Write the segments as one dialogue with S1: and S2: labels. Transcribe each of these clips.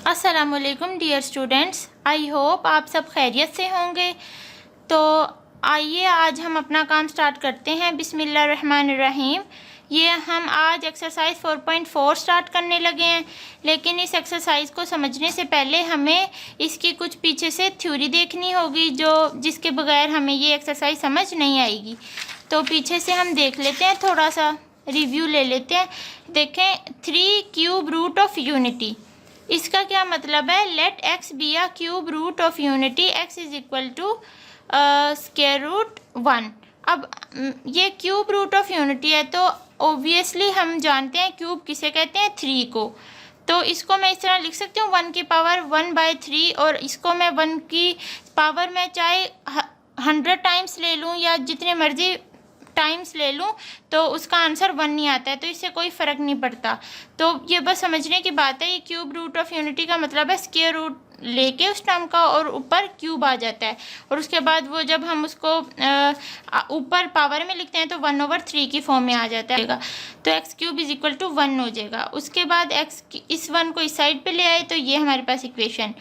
S1: अस्सलामुअलैकुम dear students, I hope आप सब खैरियत से होंगे। तो आइए आज हम अपना काम स्टार्ट करते हैं। बिस्मिल्लाहिर्रहमानिर्रहीम। ये हम आज एक्सरसाइज 4.4 स्टार्ट करने लगे हैं, लेकिन इस एक्सरसाइज को समझने से पहले हमें इसकी कुछ पीछे से थ्योरी देखनी होगी, जिसके बगैर हमें ये एक्सरसाइज समझ नहीं आएगी। तो पीछे से हम देख लेते हैं, थोड़ा सा रिव्यू ले लेते हैं। देखें, 3 क्यूब रूट ऑफ यूनिटी, इसका क्या मतलब है? Let x be a cube root of unity, x is equal to square root 1। अब ये क्यूब रूट ऑफ यूनिटी है, तो ऑब्वियसली हम जानते हैं क्यूब किसे कहते हैं, 3 को। तो इसको मैं इस तरह लिख सकती हूँ 1 की पावर 1/3, और इसको मैं 1 की पावर में चाहे 100 टाइम्स ले लूँ या जितने मर्जी टाइम्स ले लूँ, तो उसका आंसर 1 नहीं आता है, तो इससे कोई फ़र्क नहीं पड़ता। तो ये बस समझने की बात है। ये क्यूब रूट ऑफ यूनिटी का मतलब है स्क्वायर रूट लेके उस टर्म का और ऊपर क्यूब आ जाता है, और उसके बाद वो जब हम उसको ऊपर पावर में लिखते हैं तो 1/3 की फॉर्म में आ जाता है। तो x cube is equal to 1 हो जाएगा। उसके बाद एक्स इस 1 को इस साइड पे ले आए, तो ये हमारे पास इक्वेशन।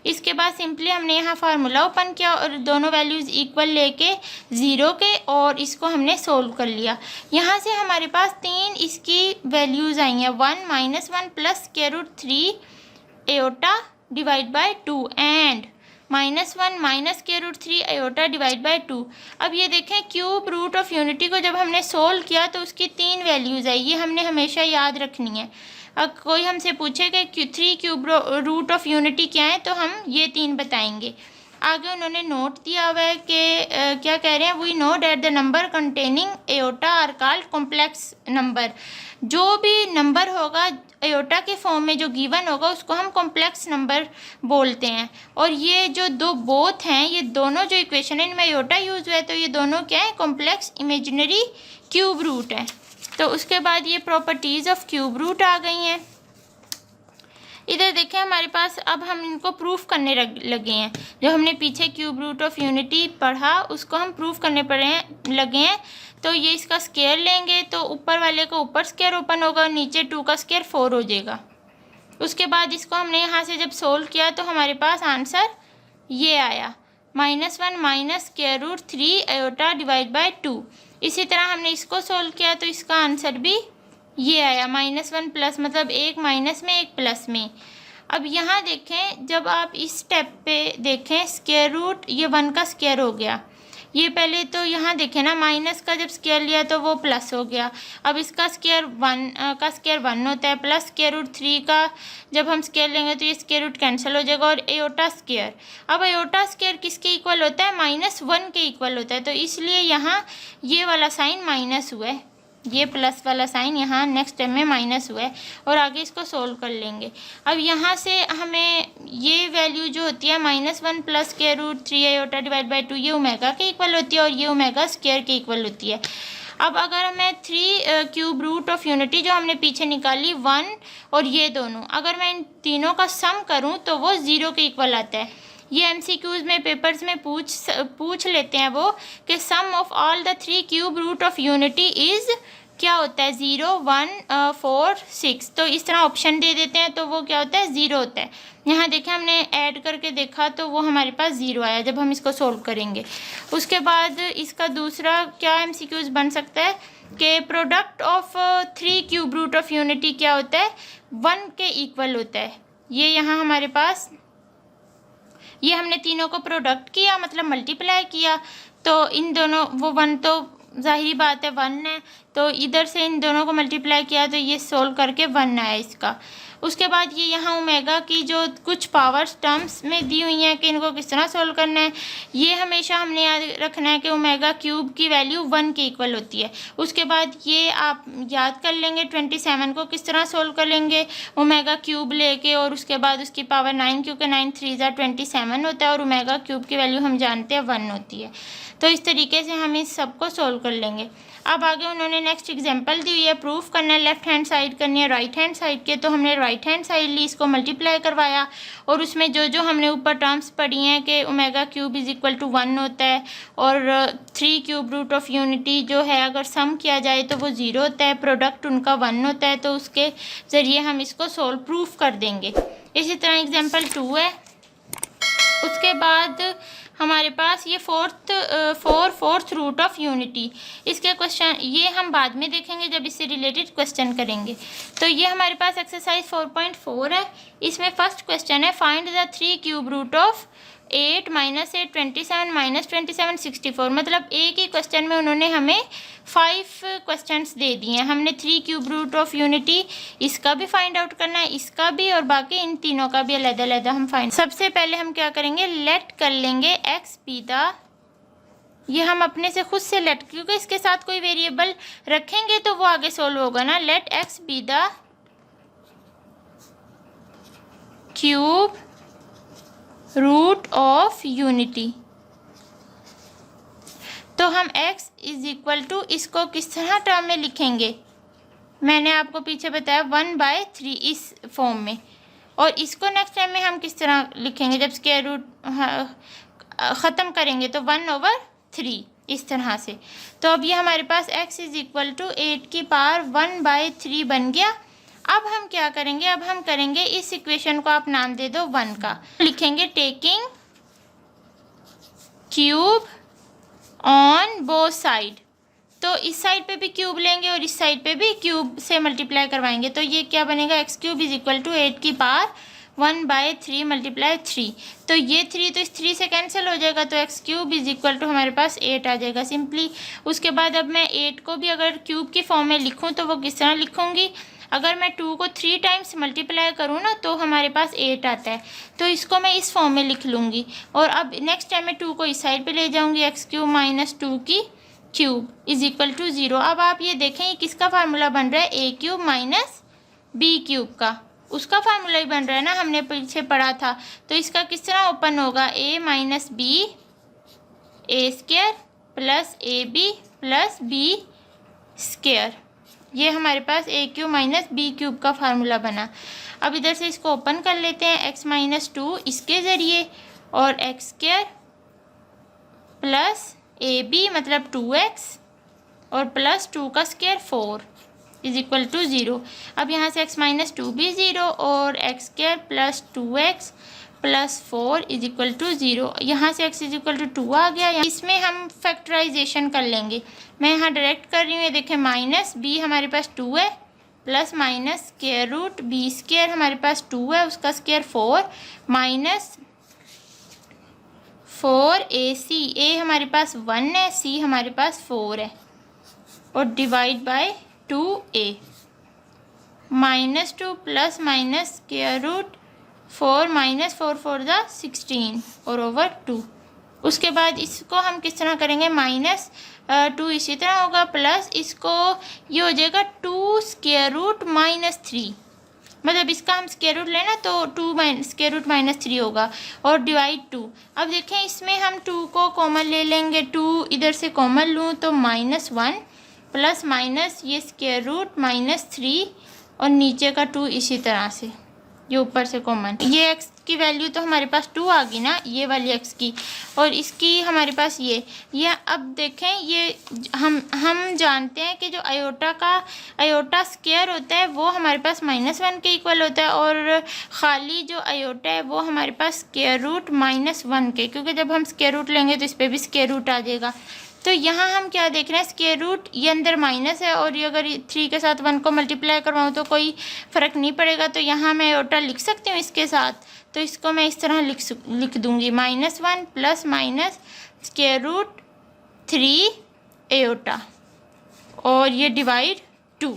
S1: इसके बाद सिंपली हमने यहाँ फार्मूला ओपन किया और दोनों वैल्यूज़ इक्वल लेके 0 के, और इसको हमने सोल्व कर लिया। यहाँ से हमारे पास 3 इसकी वैल्यूज़ आई हैं, 1 -1 plus square root 3 iota divide by 2 and -1 minus square root 3 iota divide by 2। अब ये देखें, क्यूब रूट ऑफ यूनिटी को जब हमने सोल्व किया तो उसकी 3 वैल्यूज़ आई। ये हमने हमेशा याद रखनी है। अब कोई हमसे पूछे कि 3 क्यूब रूट ऑफ यूनिटी क्या है, तो हम ये 3 बताएंगे। आगे उन्होंने नोट दिया हुआ है कि क्या कह रहे हैं, we know that the number containing iota are called complex number. जो भी नंबर होगा एयोटा के फॉर्म में जो गिवन होगा उसको हम कॉम्प्लेक्स नंबर बोलते हैं। और ये जो दो बोथ हैं, ये दोनों जो इक्वेशन है इनमें एयोटा यूज हुआ है, तो ये दोनों क्या है, कॉम्प्लेक्स इमेजिनरी क्यूब रूट है। तो उसके बाद ये प्रॉपर्टीज़ ऑफ क्यूब रूट आ गई हैं। इधर देखें, हमारे पास अब हम इनको प्रूफ करने लगे हैं। जो हमने पीछे क्यूब रूट ऑफ यूनिटी पढ़ा उसको हम प्रूफ करने लगे हैं। तो ये इसका स्क्वायर लेंगे तो ऊपर वाले को ऊपर स्क्वायर ओपन होगा और नीचे 2 का स्क्वायर 4 हो जाएगा। उसके बाद इसको हमने यहाँ से जब सोल्व किया तो हमारे पास आंसर ये आया, -1 minus square root 3 iota divide by 2। इसी तरह हमने इसको सोल्व किया तो इसका आंसर भी ये आया, -1 प्लस, मतलब एक माइनस में एक प्लस में। अब यहाँ देखें, जब आप इस स्टेप पे देखें, स्क्वायर रूट ये 1 का स्क्वायर हो गया। ये पहले तो यहाँ देखें ना, माइनस का जब स्क्वायर लिया तो वो प्लस हो गया। अब इसका स्क्वायर 1 होता है, प्लस स्क्वायर रूट 3 का जब हम स्क्वायर लेंगे तो ये स्क्वायर रूट कैंसिल हो जाएगा, और एयोटा स्क्वायर। अब एयोटा स्क्वायर किसके इक्वल होता है, -1 के इक्वल होता है, तो इसलिए यहाँ ये वाला साइन माइनस हुआ है, ये प्लस वाला साइन यहाँ नेक्स्ट टाइम में माइनस हुआ है। और आगे इसको सोल्व कर लेंगे। अब यहाँ से हमें ये वैल्यू जो होती है -1 plus square root 3 iota divide by 2, ये ओमेगा के इक्वल होती है और ये ओमेगा स्क्वायर के इक्वल होती है। अब अगर मैं 3 क्यूब रूट ऑफ यूनिटी जो हमने पीछे निकाली 1 और ये दोनों, अगर मैं इन तीनों का सम करूँ तो वो 0 के इक्वल आता है। ये MCQs में पेपर्स में पूछ लेते हैं वो कि sum of all the 3 cube root of unity is क्या होता है, 0 1 4 6। तो इस तरह ऑप्शन दे देते हैं तो वो क्या होता है, 0 होता है। यहाँ देखें, हमने ऐड करके देखा तो वो हमारे पास 0 आया जब हम इसको सोल्व करेंगे। उसके बाद इसका दूसरा क्या MCQs बन सकता है कि product of 3 cube root of unity क्या होता है, 1 के इक्वल होता है। ये यहाँ हमारे पास, ये हमने तीनों को प्रोडक्ट किया, मतलब मल्टीप्लाई किया, तो इन दोनों वो 1 तो ज़ाहिरी बात है 1 है, तो इधर से इन दोनों को मल्टीप्लाई किया तो ये सोल्व करके 1 आया इसका। उसके बाद ये यहाँ ओमेगा की जो कुछ पावर्स टर्म्स में दी हुई हैं कि इनको किस तरह सोल्व करना है, ये हमेशा हमने याद रखना है कि ओमेगा क्यूब की वैल्यू 1 के इक्वल होती है। उसके बाद ये आप याद कर लेंगे 27 को किस तरह सोल्व कर लेंगे, ओमेगा क्यूब लेके, और उसके बाद उसकी पावर 9, क्योंकि 9 3 27 होता है और ओमेगा क्यूब की वैल्यू हम जानते हैं 1 होती है। तो इस तरीके से हम इस सब को सोल्व कर लेंगे। अब आगे उन्होंने नेक्स्ट एग्जांपल दी हुई है, प्रूफ करना है, लेफ्ट हैंड साइड करनी है राइट हैंड साइड के। तो हमने राइट हैंड साइड ली, इसको मल्टीप्लाई करवाया और उसमें जो जो हमने ऊपर टर्म्स पढ़ी हैं कि omega cube is equal to 1 होता है और 3 क्यूब रूट ऑफ यूनिटी जो है अगर सम किया जाए तो वो 0 होता है, प्रोडक्ट उनका 1 होता है। तो उसके ज़रिए हम इसको सोल्व प्रूफ कर देंगे। इसी तरह एग्जाम्पल 2 है। उसके बाद हमारे पास ये फोर्थ रूट ऑफ यूनिटी, इसके क्वेश्चन ये हम बाद में देखेंगे जब इससे रिलेटेड क्वेश्चन करेंगे। तो ये हमारे पास एक्सरसाइज 4.4 है। इसमें फर्स्ट क्वेश्चन है, find the 3 cube root of 8 -8 27 -27 64। मतलब एक ही क्वेश्चन में उन्होंने हमें 5 क्वेश्चंस दे दिए हैं। हमने 3 क्यूब रूट ऑफ यूनिटी इसका भी फाइंड आउट करना है, इसका भी, और बाकी इन तीनों का भी अलग-अलग हम फाइंड। सबसे पहले हम क्या करेंगे, लेट कर लेंगे एक्स बी द, ये हम अपने से खुद से लेट, क्योंकि इसके साथ कोई वेरिएबल रखेंगे तो वो आगे सोल्व होगा ना। Let x be the cube root of unity. तो हम x इज इक्वल टू, इसको किस तरह टर्म में लिखेंगे, मैंने आपको पीछे बताया 1/3 इस फॉर्म में। और इसको नेक्स्ट टाइम में हम किस तरह लिखेंगे, जब स्क्वायर रूट ख़त्म करेंगे तो 1/3 इस तरह से। तो अब ये हमारे पास x इज इक्वल टू 8 की पावर 1/3 बन गया। अब हम क्या करेंगे, अब हम करेंगे इस इक्वेशन को आप नाम दे दो 1 का, लिखेंगे taking cube on both side. तो इस साइड पे भी क्यूब लेंगे और इस साइड पे भी क्यूब से मल्टीप्लाई करवाएंगे। तो ये क्या बनेगा, x cube is equal to 8 की पावर 1/3 मल्टीप्लाई 3। तो ये 3 तो इस 3 से कैंसिल हो जाएगा, तो x cube is equal to हमारे पास 8 आ जाएगा सिंपली। उसके बाद अब मैं 8 को भी अगर क्यूब की फॉर्म में लिखूँ तो वो किस तरह लिखूँगी, अगर मैं 2 को 3 टाइम्स मल्टीप्लाई करूँ ना तो हमारे पास 8 आता है। तो इसको मैं इस फॉर्म में लिख लूँगी और अब नेक्स्ट टाइम मैं 2 को इस साइड पे ले जाऊँगी, एक्स क्यूब माइनस 2 की क्यूब इज इक्वल टू 0। अब आप ये देखें ये किसका फार्मूला बन रहा है, ए क्यूब माइनस बी क्यूब का, उसका फार्मूला ही बन रहा है ना, हमने पीछे पढ़ा था। तो इसका किस तरह ओपन होगा, a minus b a square plus a b plus b square. ये हमारे पास a cube minus b cube का फार्मूला बना। अब इधर से इसको ओपन कर लेते हैं, x माइनस 2 इसके ज़रिए और x square plus a b मतलब 2x और प्लस 2 का स्क्वायर 4 इज इक्वल टू 0। अब यहाँ से x माइनस 2 भी 0 और x square plus 2x plus 4 is equal to 0। यहाँ से x इज इक्वल टू 2 आ गया। इसमें हम फैक्टराइजेशन कर लेंगे, मैं यहाँ डायरेक्ट कर रही हूँ। ये देखें माइनस b हमारे पास 2 है plus minus square root b square हमारे पास 2 है, उसका स्क्वायर 4 माइनस 4ac, a हमारे पास 1 है, c हमारे पास 4 है और divide by 2a minus 2 plus minus square root 4 minus 4 4 ज़ा 16 और ओवर 2। उसके बाद इसको हम किस तरह करेंगे, माइनस 2 इसी तरह होगा प्लस इसको ये हो जाएगा 2 स्क्वायर रूट माइनस 3, मतलब इसका हम स्क्वायर रूट लेना तो 2 स्क्वायर रूट माइनस 3 होगा और डिवाइड 2। अब देखें इसमें हम 2 को कॉमन ले लेंगे, 2 इधर से कॉमन लूँ तो -1 प्लस माइनस ये स्क्वायर रूट -3 और नीचे का 2 इसी तरह से, ये ऊपर से कॉमन। ये x की वैल्यू तो हमारे पास 2 आ गई ना, ये वाली x की, और इसकी हमारे पास ये अब देखें ये हम जानते हैं कि जो आयोटा स्क्वायर होता है वो हमारे पास -1 के इक्वल होता है और ख़ाली जो आयोटा है वो हमारे पास स्क्वायर रूट -1 के, क्योंकि जब हम स्क्वायर रूट लेंगे तो इस पर भी स्क्वायर रूट आ जाएगा। तो यहाँ हम क्या देख रहे हैं, स्क्वायर रूट ये अंदर माइनस है और ये अगर 3 के साथ 1 को मल्टीप्लाई करवाऊँ तो कोई फ़र्क नहीं पड़ेगा। तो यहाँ मैं आयोटा लिख सकती हूँ इसके साथ, तो इसको मैं इस तरह लिख दूँगी -1 plus minus square root 3 iota और ये डिवाइड 2,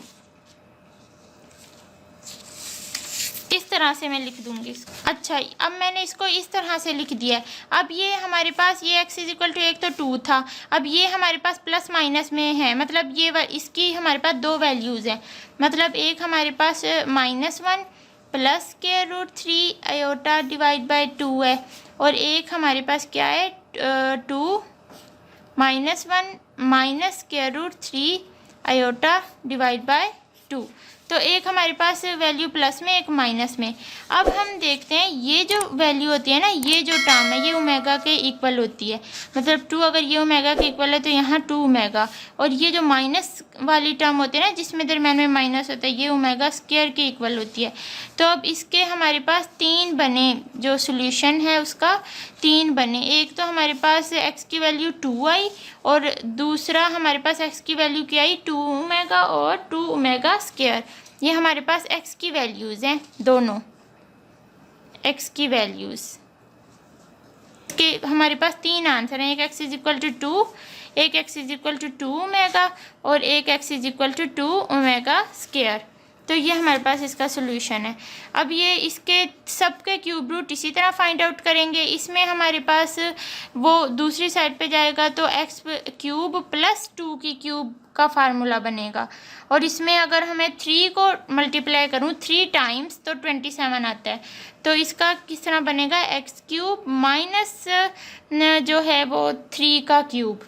S1: इस तरह से मैं लिख दूँगी इसको। अच्छा अब मैंने इसको इस तरह से लिख दिया है। अब ये हमारे पास ये x इज इक्वल टू 1 तो 2 था, अब ये हमारे पास प्लस माइनस में है, मतलब ये इसकी हमारे पास 2 वैल्यूज़ हैं, मतलब एक हमारे पास -1 plus square root 3 iota divide by 2 है और एक हमारे पास क्या है 2 -1 minus square root 3 iota divide by 2। तो एक हमारे पास वैल्यू प्लस में, एक माइनस में। अब हम देखते हैं ये जो वैल्यू होती है ना, ये जो टर्म है ये ओमेगा के इक्वल होती है। मतलब 2 अगर ये ओमेगा के इक्वल है तो यहाँ 2 ओमेगा, और ये जो माइनस वाली टर्म होती है ना जिसमें दरम्यान में माइनस होता है, ये ओमेगा स्क्वायर के इक्वल होती है। तो अब इसके हमारे पास 3 बने, जो सोल्यूशन है उसका 3 बने। एक तो हमारे पास x की वैल्यू 2 आई, और दूसरा हमारे पास x की वैल्यू क्या आई 2 ओमेगा और 2 ओमेगा स्क्वायर। ये हमारे पास x की वैल्यूज़ हैं, दोनों x की वैल्यूज़ के हमारे पास 3 आंसर हैं। एक x इज इक्वल टू 2, एक x is equal to 2 omega, और एक x is equal to 2 omega square. तो ये हमारे पास इसका सोल्यूशन है। अब ये इसके सबके क्यूब रूट इसी तरह फाइंड आउट करेंगे। इसमें हमारे पास वो दूसरी साइड पे जाएगा तो x क्यूब प्लस 2 की क्यूब का फार्मूला बनेगा, और इसमें अगर हमें 3 को मल्टीप्लाई करूँ 3 टाइम्स तो 27 आता है। तो इसका किस तरह बनेगा, x क्यूब माइनस जो है वो 3 का क्यूब।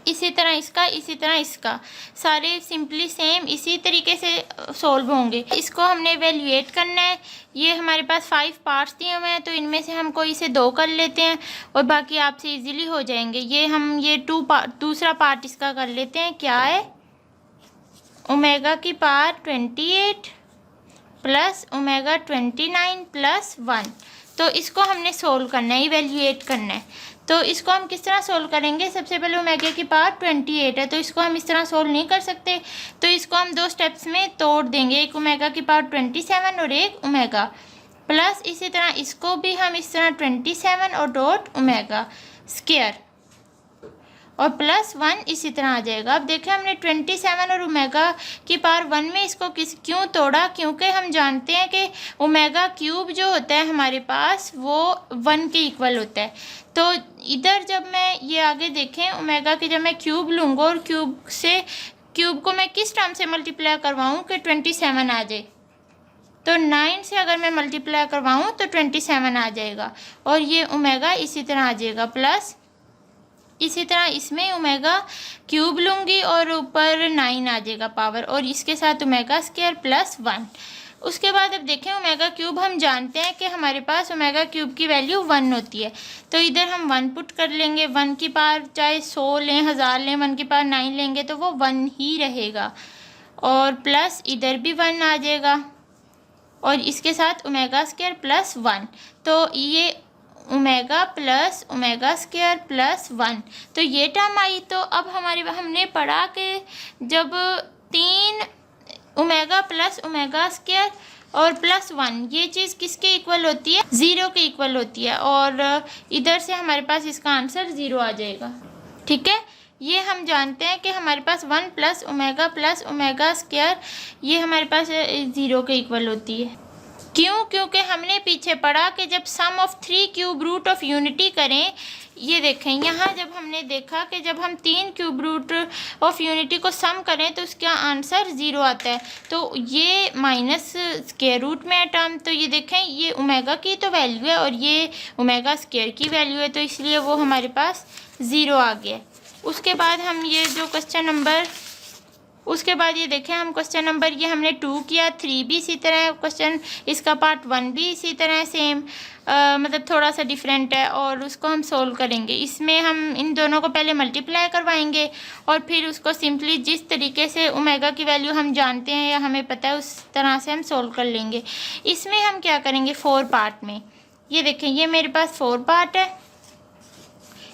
S1: इसी तरह इसका, इसी तरह इसका, सारे सिंपली सेम इसी तरीके से सॉल्व होंगे। इसको हमने एवेल्यूएट करना है। ये हमारे पास 5 पार्ट्स दिए हुए हैं, तो इनमें से हम कोई से 2 कर लेते हैं और बाकी आपसे इजीली हो जाएंगे। ये हम ये दूसरा पार्ट इसका कर लेते हैं। क्या है, ओमेगा की पावर 28 प्लस ओमेगा 29 प्लस 1। तो इसको हमने सोल्व करना है, इवेल्यूएट करना है। तो इसको हम किस तरह सोल्व करेंगे, सबसे पहले ओमेगा की पावर 28 है, तो इसको हम इस तरह सोल्व नहीं कर सकते। तो इसको हम 2 स्टेप्स में तोड़ देंगे, एक ओमेगा की पावर 27 और एक ओमेगा, प्लस इसी तरह इसको भी हम इस तरह 27 और डॉट ओमेगा स्क्वायर, और प्लस 1 इसी तरह आ जाएगा। अब देखें हमने 27 और ओमेगा की पावर 1 में इसको क्यों तोड़ा, क्योंकि हम जानते हैं कि ओमेगा क्यूब जो होता है हमारे पास वो 1 के इक्वल होता है। तो इधर जब मैं ये आगे देखें ओमेगा की जब मैं क्यूब लूँगा और क्यूब को मैं किस टर्म से मल्टीप्लाई करवाऊँ कि 27 आ जाए, तो 9 से अगर मैं मल्टीप्लाई करवाऊँ तो 27 आ जाएगा, और ये ओमेगा इसी तरह आ जाएगा, प्लस इसी तरह इसमें ओमेगा क्यूब लूँगी और ऊपर 9 आ जाएगा पावर, और इसके साथ ओमेगा स्क्वायर प्लस 1। उसके बाद अब देखें ओमेगा क्यूब हम जानते हैं कि हमारे पास ओमेगा क्यूब की वैल्यू 1 होती है, तो इधर हम 1 पुट कर लेंगे। 1 की पावर चाहे 100 लें 1000 लें, 1 की पावर 9 लेंगे तो वो 1 ही रहेगा, और प्लस इधर भी 1 आ जाएगा, और इसके साथ ओमेगा स्क्वायर प्लस 1। तो ये omega plus omega square plus 1, तो ये टर्म आई। तो अब हमने पढ़ा कि जब 3 ओमेगा प्लस ओमेगा स्क्वायर और प्लस 1 ये चीज़ किसके इक्वल होती है, 0 के इक्वल होती है, और इधर से हमारे पास इसका आंसर 0 आ जाएगा। ठीक है, ये हम जानते हैं कि हमारे पास 1 प्लस ओमेगा स्क्वायर ये हमारे पास 0 के इक्वल होती है। क्यों, क्योंकि हमने पीछे पढ़ा कि जब sum of 3 cube root of unity करें, ये देखें यहाँ जब हमने देखा कि जब हम 3 क्यूब रूट ऑफ यूनिटी को सम करें तो उसका आंसर 0 आता है। तो ये माइनस स्क्वायर रूट में है टर्म, तो ये देखें ये ओमेगा की तो वैल्यू है और ये ओमेगा स्क्वायर की वैल्यू है, तो इसलिए वो हमारे पास 0 आ गया। उसके बाद हम ये जो उसके बाद ये देखें हम क्वेश्चन नंबर ये हमने 2 किया, 3 भी इसी तरह है क्वेश्चन, इसका पार्ट 1 भी इसी तरह है सेम, मतलब थोड़ा सा डिफरेंट है, और उसको हम सोल्व करेंगे। इसमें हम इन दोनों को पहले मल्टीप्लाई करवाएंगे और फिर उसको सिंपली जिस तरीके से ओमेगा की वैल्यू हम जानते हैं या हमें पता है उस तरह से हम सोल्व कर लेंगे। इसमें हम क्या करेंगे 4 पार्ट में, ये देखें ये मेरे पास 4 पार्ट है।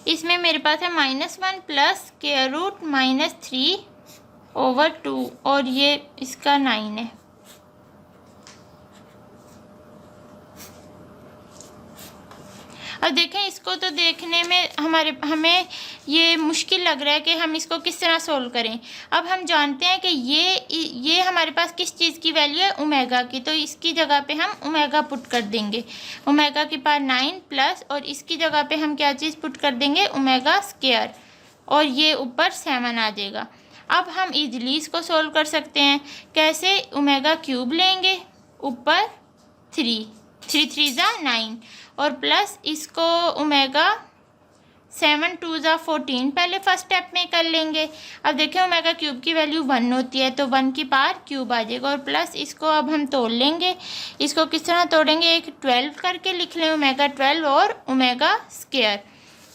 S1: इसमें मेरे पास है -1 प्लस स्क्वायर रूट -3/2 और ये इसका 9 है। अब देखें इसको तो देखने में हमें ये मुश्किल लग रहा है कि हम इसको किस तरह सोल्व करें। अब हम जानते हैं कि ये हमारे पास किस चीज़ की वैल्यू है, ओमेगा की, तो इसकी जगह पे हम ओमेगा पुट कर देंगे, ओमेगा की पावर 9 प्लस, और इसकी जगह पे हम क्या चीज़ पुट कर देंगे, ओमेगा स्क्वायर, और ये ऊपर 7 आ जाएगा। अब हम इजली इसको सोल्व कर सकते हैं, कैसे, ओमेगा क्यूब लेंगे, ऊपर 3 3 3 9 और प्लस इसको ओमेगा 7 2 ज़ा 14 पहले फर्स्ट स्टेप में कर लेंगे। अब देखें ओमेगा क्यूब की वैल्यू 1 होती है तो 1 की पावर क्यूब आ जाएगा और प्लस इसको अब हम तोड़ लेंगे। इसको किस तरह तोड़ेंगे, एक 12 करके लिख लें, ओमेगा 12 और ओमेगा स्क्वायर।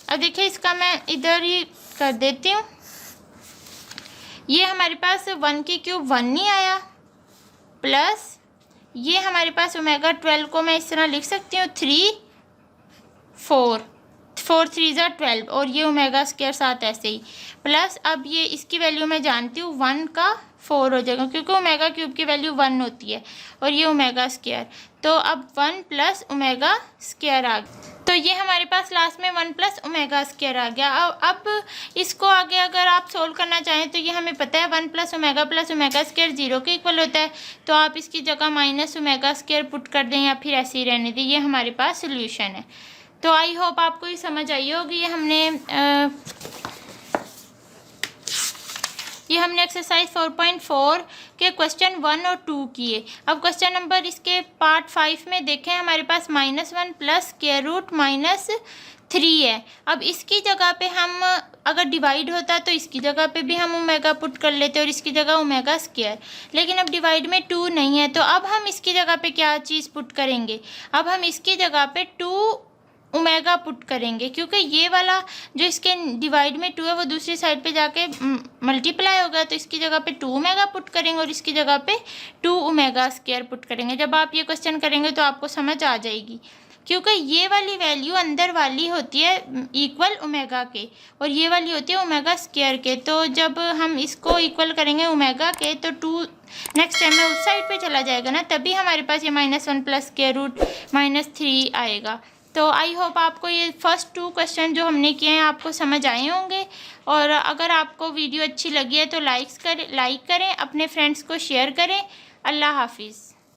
S1: अब देखिए इसका मैं इधर ही कर देती हूँ। ये हमारे पास 1 की क्यूब 1 नहीं आया, प्लस ये हमारे पास ओमेगा 12 को मैं इस तरह लिख सकती हूँ 3 4 4 3 ज़ा 12 और ये ओमेगा स्क्वायर साथ ऐसे ही, प्लस अब ये इसकी वैल्यू मैं जानती हूँ 1 का 4 हो जाएगा क्योंकि ओमेगा क्यूब की वैल्यू 1 होती है और ये ओमेगा स्क्वायर, तो अब 1 प्लस ओमेगा स्क्वायर आ गया। तो ये हमारे पास लास्ट में 1 प्लस ओमेगा स्क्वायर आ गया। अब इसको आगे अगर आप सोल्व करना चाहें तो ये हमें पता है 1 प्लस ओमेगा स्क्वायर 0 के इक्वल होता है, तो आप इसकी जगह माइनस ओमेगा स्क्वायर पुट कर दें या फिर ऐसे ही रहने दें। ये हमारे पास सोल्यूशन है। तो आई होप आपको ये समझ आई होगी। ये हमने एक्सरसाइज 4.4 के क्वेश्चन 1 और 2 किए। अब क्वेश्चन नंबर इसके पार्ट 5 में देखें, हमारे पास -1 प्लस स्क्वायर रूट -3 है। अब इसकी जगह पे हम अगर डिवाइड होता तो इसकी जगह पे भी हम ओमेगा पुट कर लेते और इसकी जगह ओमेगा स्क्वायर, लेकिन अब डिवाइड में 2 नहीं है तो अब हम इसकी जगह पे क्या चीज़ पुट करेंगे, अब हम इसकी जगह पे 2 ओमेगा पुट करेंगे क्योंकि ये वाला जो इसके डिवाइड में 2 है वो दूसरी साइड पे जाके मल्टीप्लाई होगा, तो इसकी जगह पे 2 ओमेगा पुट करेंगे और इसकी जगह पे 2 ओमेगा स्क्वायर पुट करेंगे। जब आप ये क्वेश्चन करेंगे तो आपको समझ आ जाएगी क्योंकि ये वाली वैल्यू अंदर वाली होती है इक्वल ओमेगा के और ये वाली होती है ओमेगा स्क्वायर के, तो जब हम इसको इक्वल करेंगे ओमेगा के तो 2 नेक्स्ट टाइम में उस साइड पे चला जाएगा ना, तभी हमारे पास ये -1 प्लस स्क्वायर रूट -3 आएगा। तो आई होप आपको ये फर्स्ट 2 क्वेश्चन जो हमने किए हैं आपको समझ आए होंगे, और अगर आपको वीडियो अच्छी लगी है तो लाइक करें, अपने फ्रेंड्स को शेयर करें। अल्लाह हाफिज़।